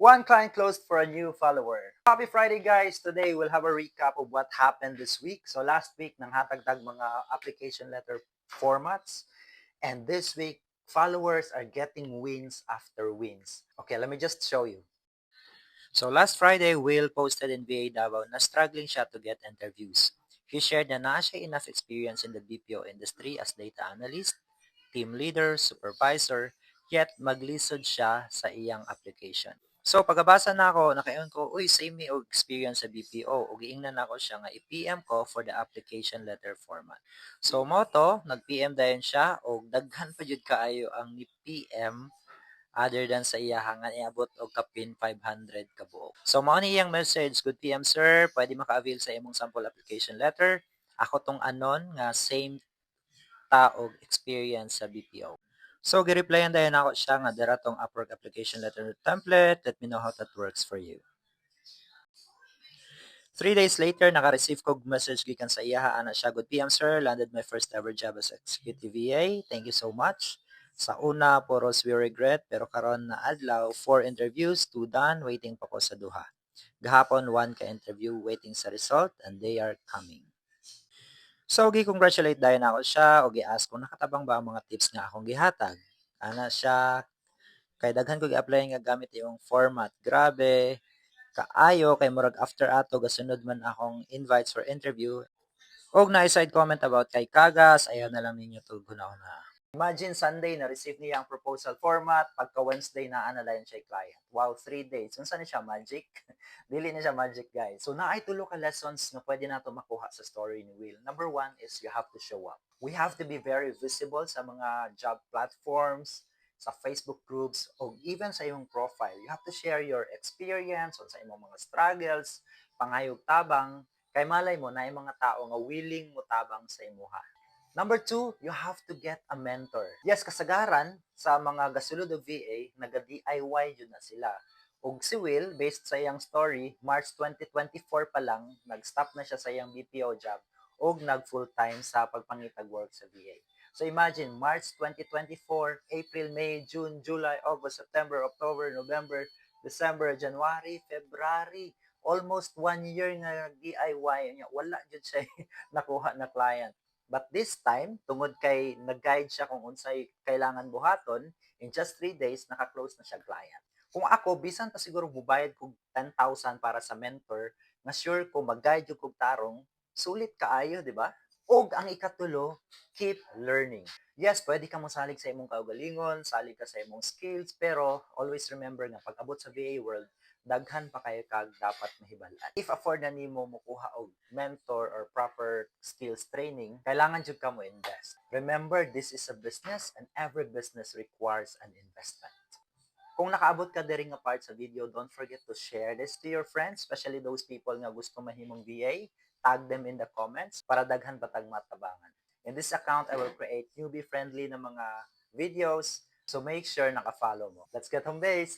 One client closed for a new follower. Happy Friday, guys! Today, we'll have a recap of what happened this week. So last week, nanghatagtag mga application letter formats. And this week, followers are getting wins after wins. Okay, let me just show you. So last Friday, Will posted in VA Davao na struggling siya to get interviews. He shared na naa siya enough experience in the BPO industry as data analyst, team leader, supervisor, yet maglisod siya sa iyang application. So pagkabasa na ako, nakaingon ko, uy, same me og experience sa BPO. Ug giingnan nako siya nga i-PM ko for the application letter format. So mo to, nag-PM dayon siya og daghan pa jud kaayo ang ni PM other than sa iyaha nga iabot og kapin 500 ka buok. So mao ni iyang message, good PM sir, pwede maka-avail sa imong sample application letter. Ako tong anon nga same taog experience sa BPO. So gi-replyan dayon ako siya nga dira tong Upwork application letter template. Let me know how that works for you. 3 days later, naka-receive kog message gikan sa iyaha ana siya, good PM sir, landed my first ever job as executive VA. Thank you so much. Sa una, puros we regret, pero karon na adlaw, 4 interviews, 2 done, waiting pa ko sa duha. Gahapon, 1 ka interview, waiting sa result, and they are coming. So, gi-congratulate dayon ako siya, o gi-ask kung nakatabang ba ang mga tips nga akong gihatag. Ana siya, kay daghan ko gi-apply nga gamit yung format. Grabe, kaayo, kay murag after ato, gasunod man akong invites for interview. Og na side comment about kay Kagas, ayaw na lang ninyo to guna-una. Imagine Sunday na-receive niya ang proposal format, pagka Wednesday na analyze siya client. Wow, 3 days. Unsa ni siya magic? Dili na siya magic, guys. So naay tulo ka lessons nga pwede nato makuha sa story ni Will. Number 1 is you have to show up. We have to be very visible sa mga job platforms, sa Facebook groups, o even sa iyong profile. You have to share your experience on sa imong mga struggles, pangayog tabang, kay malay mo na yung mga tao nga willing mo tabang sa imuha. Number 2, you have to get a mentor. Yes, kasagaran sa mga gasulod o VA, naga-DIY yun na sila. Ug si Will, based sa iyang story, March 2024 pa lang, nag-stop na siya sa iyang BPO job ug nag-full-time sa pagpangitag work sa VA. So imagine, March 2024, April, May, June, July, August, September, October, November, December, January, February, almost 1 year nga DIY niya. Wala jud siya nakuha na client. But this time, tungod kay nag-guide siya kung unsay kailangan buhaton, in just 3 days, naka-close na siya client. Kung ako, bisan pa siguro bubayad kog 10,000 para sa mentor, nga sure ko mag-guide yung kog tarong, sulit kaayo, di ba? Og ang ikatulo, keep learning. Yes, pwede ka mosalig sa imong kaugalingon, salig ka sa imong skills, pero always remember nga pag abot sa VA world, daghan pa kayo kag dapat mahibalan. If afford na nimo mokuha og mentor or proper skills training, kailangan jud ka mo invest. Remember, this is a business and every business requires an investment. Kung nakaabot ka diri nga part sa video, don't forget to share this to your friends, especially those people nga gusto mahimong VA. Tag them in the comments para daghan patag matabangan. In this account, I will create newbie-friendly na mga videos, so make sure naka-follow mo. Let's get home base!